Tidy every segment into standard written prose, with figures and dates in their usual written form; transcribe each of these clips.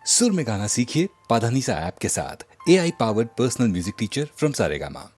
सुर में गाना सीखिए पाधानीसा ऐप के साथ। AI powered personal music teacher from Saregama.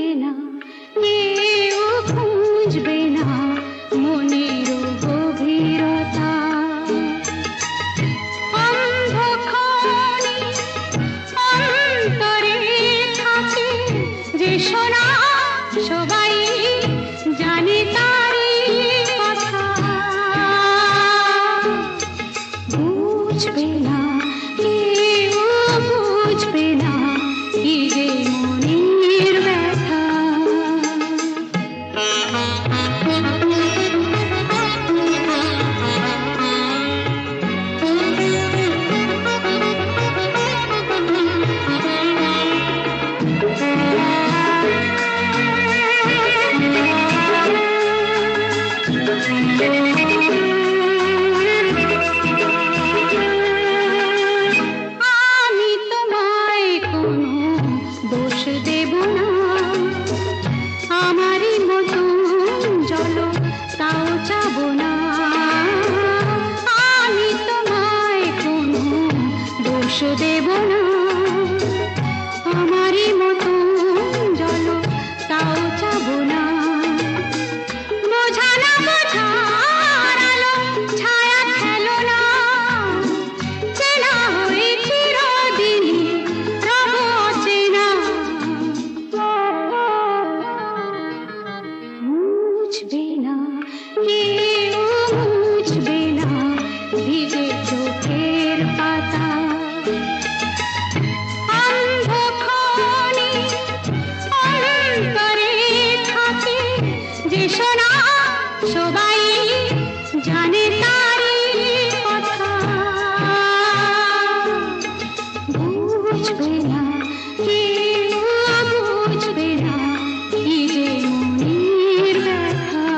বুঝবে না, কেউ খুঁজবে না মনের গভীরতা। অন্ধক্ষণে অন্তরে থাকে যে শোনা, সবাই জানে তারই কথা। বুঝবে না, কেউ বুঝবে না কি যে মনের ব্যথা। আমি তোমায় কোনো দোষ দেব না, আমারই মতন চলো তাও চাবো না। আমি তোমায় কোনো দোষ দেব না, আমারই মতন চলো তাও চাবো না। বোঝা না বোঝার আলো ছায়া খেলো না, চেনা হয়ে চিরদিনই রব অচেনা। মুছবে না, কেউ মুছবে না ভিজে চোখের পাতা। অন্ধক্ষণে অন্তরে থাকে যে শোনা, সবাই জানে তারই কথা। বুঝবে না, কেউ বুঝবে না কি যে মনের ব্যথা।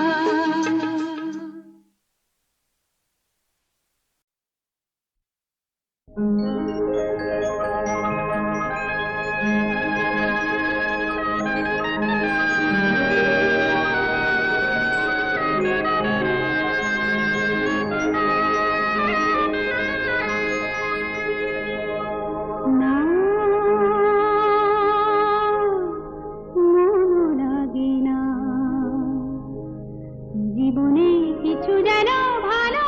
না, মন লাগে না, জীবনে কিছু যেন ভালো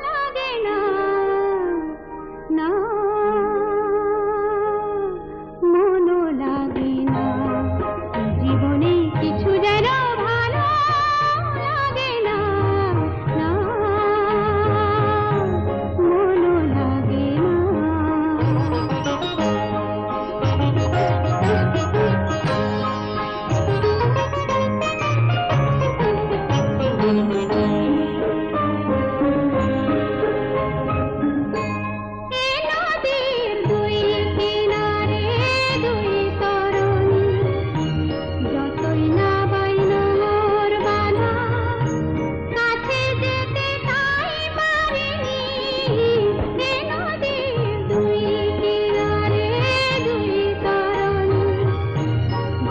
লাগে না। না, মন লাগে না, জীবনে কিছু যেন ভালো লাগে না। না, মন লাগে না। নদীর দুই কিনারে দুই তরুণী, যতই না বাইনা মোর বাধা, কাছে যেতে তাই পারিনি। নদীর দুই কিনারে দুই তরুণী,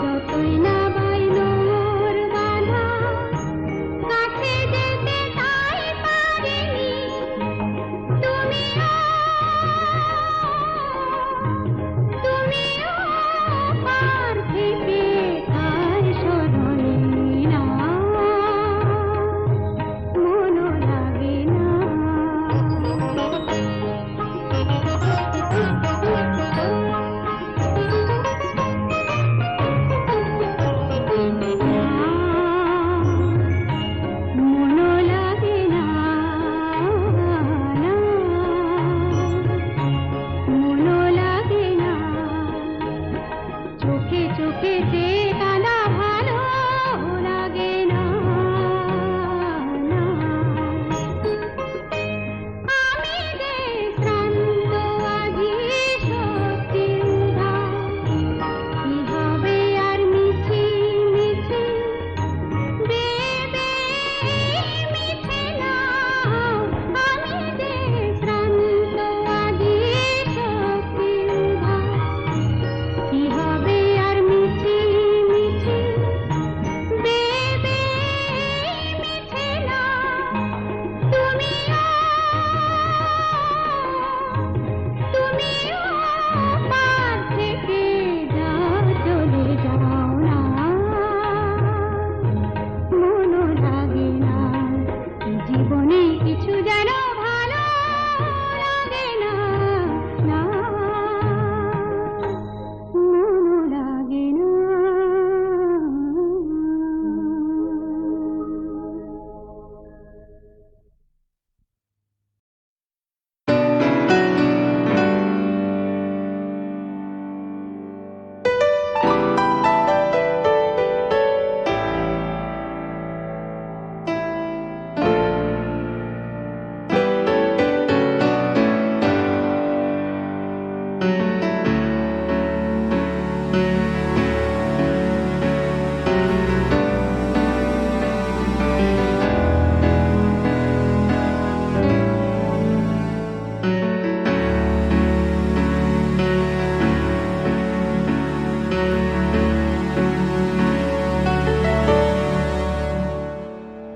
যতই না বাইনা মোর বাধা, কাছে যেতে তাই পারিনি। তুমিও পার থেকে তাই শোনোনি না, মন লাগে না। মন লাগে না, না, মন লাগে না। চোখে চোখে যে কানা ভালো লাগে না, না। আমি যে শ্রান্ত আজি সত্যির উধার, কি হবে আর মিছি মিছি দেবে মিছে না। আমি যে শ্রান্ত আজি সত্যির উধার, কি হবে আর মিছি মিছি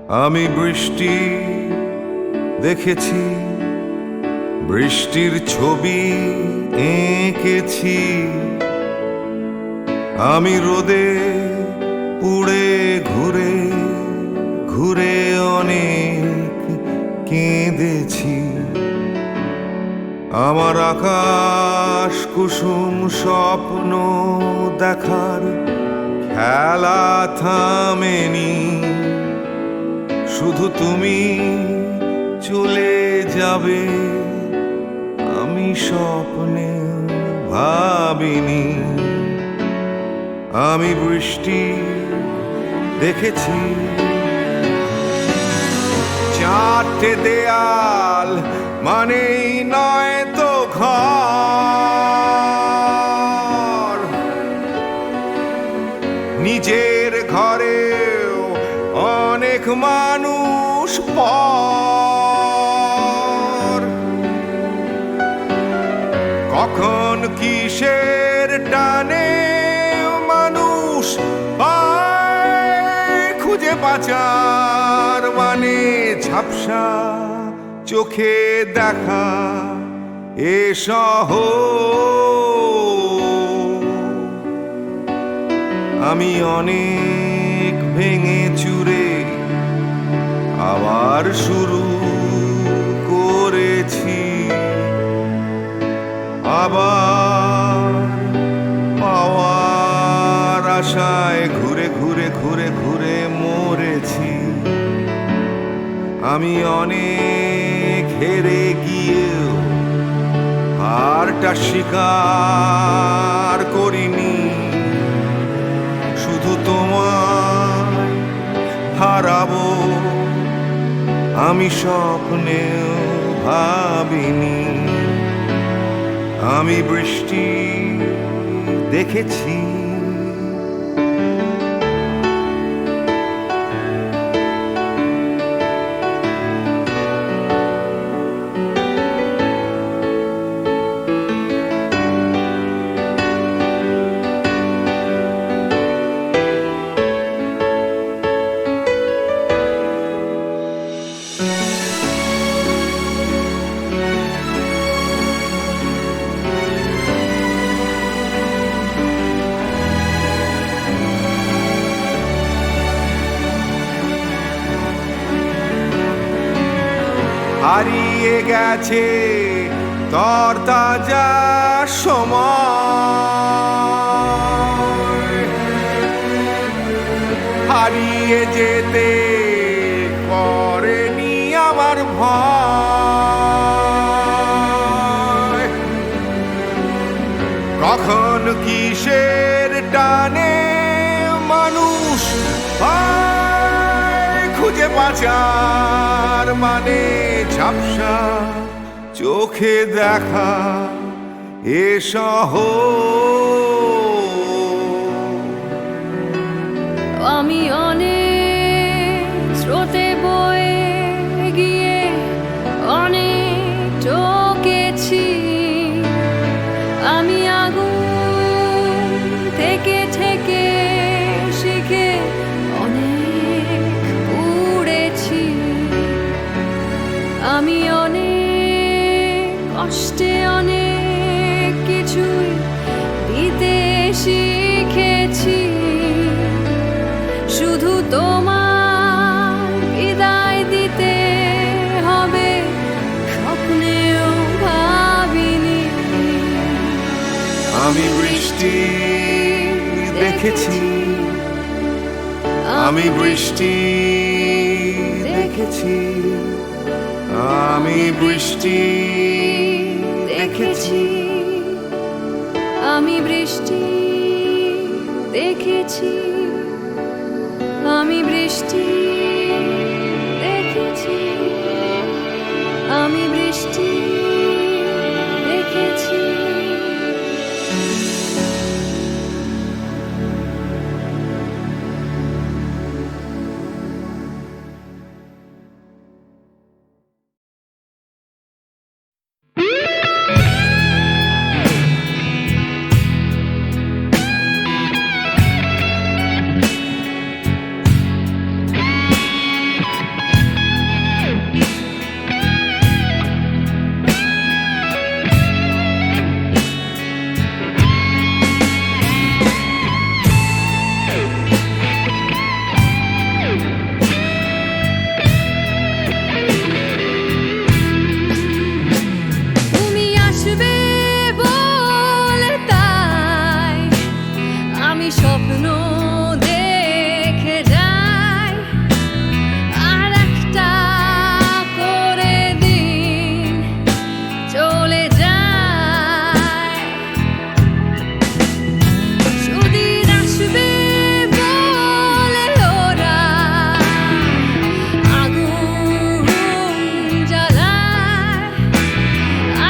আমি বৃষ্টি দেখেছি, বৃষ্টির ছবি এঁকেছি। আমি রোদে পুড়ে ঘুরে ঘুরে অনেক কেঁদেছি। আমার আকাশ কুসুম স্বপ্ন দেখার খেলা থামেনি। শুধু তুমি চলে যাবে আমি স্বপ্নে ভাবিনি। আমি বৃষ্টি দেখেছি, চারটে দেয়াল মানেই নয় তো ঘর। নিজের ঘরেও অনেক মানুষ পর। কখন কিসের টানে মানুষ পায় খুঁজে বাঁচার মানে। ঝাপসা চোখে দেখা এ শহর। আমি অনেক ভেঙে চুরে আবার শুরু করেছি। আবার পাওয়ার আশায় ঘুরে ঘুরে ঘুরে ঘুরে মরেছি। আমি অনেক হেরে গিয়েও হারটা স্বীকার করিনি। শুধু তোমায় হারাবো আমি স্বপ্নেও ভাবিনি। আমি বৃষ্টি দেখেছি, হারিয়ে গেছে তরতাজা সময়। হারিয়ে যেতে করেনি আমার ভয়। কখন কিসের টানে মানুষ পায় খুঁজে বাঁচার মানে। ঝাপসা চোখে দেখা এ শহর। আমি অনেক স্রোতে বয়ে গিয়ে অনেক টকেছি। আমি আগুন থেকে থেকে শিখে অনেক পুড়েছি। আমি অনেক কষ্টে অনেক কিছুই দিতে শিখেছি। শুধু তোমার বিদায় দিতে হবে স্বপ্নেও ভাবিনি। আমি বৃষ্টি দেখেছি, আমি বৃষ্টি দেখেছি, আমি বৃষ্টি দেখেছি। আমি বৃষ্টি দেখেছি, আমি বৃষ্টি দেখেছি, আমি বৃষ্টি দেখেছি। স্বপ্ন দেখে যায় আর একটা করে দিন চলে যায় সুদিন আসবে বলে ওরা আগুন জ্বালায়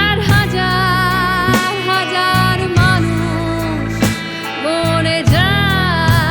আর হাজার হাজার মানুষ মরে যায়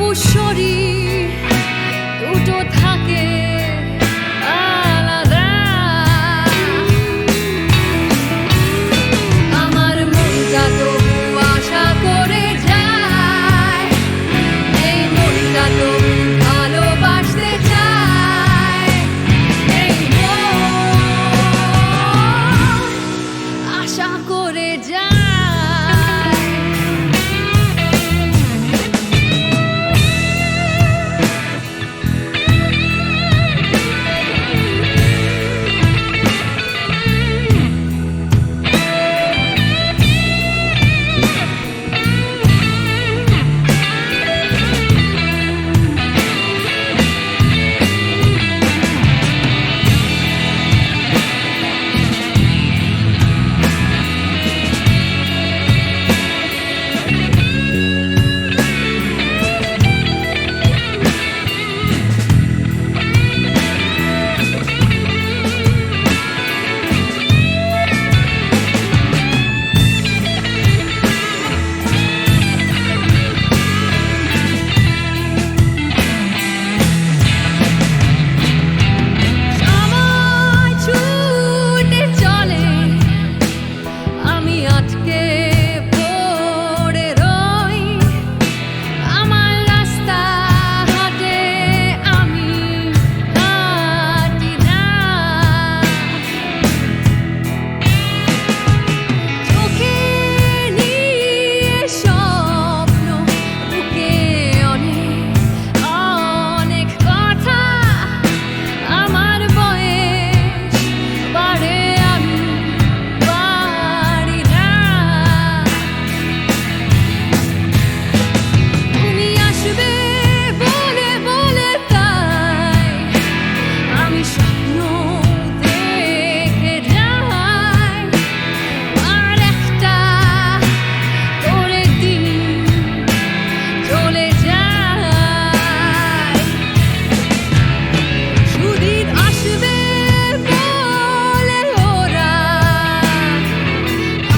তবু শরীর দুটো থাকে আলাদা। আমার মনটা তবু আশা করে যায়, এই মনটা তবু ভালোবাসতে চায়, এই মন আশা করে যায়। সময় ছুটে চলে, আমি আটকে পড়ে রই। আমার রাস্তা হাটে আমি হাঁটি না, চোখে নিয়ে স্বপ্ন, বুকে অনেক অনেক কথা। আমার বয়স বাড়ে, আমি বাড়ি না। তুমি আসবে বলে বলে তাই আমি স্বপ্ন দেখে যাই, আর একটা করে দিন চলে যায়। সুদিন আসবে বলে ওরা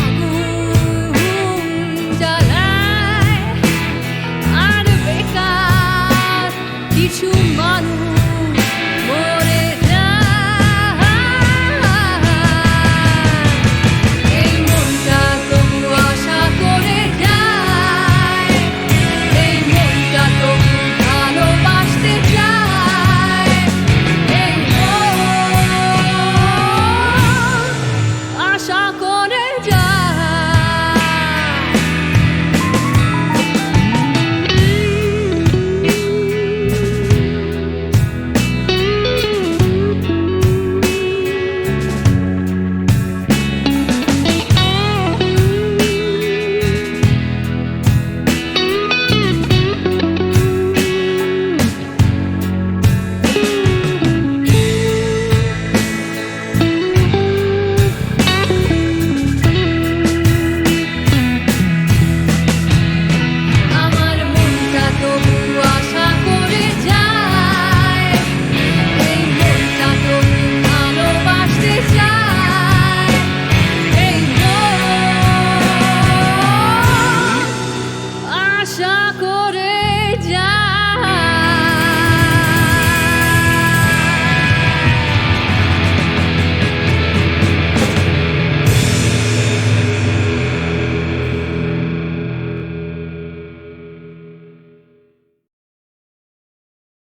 আগুন জ্বালায়, আর বেকার কিছু মানুষ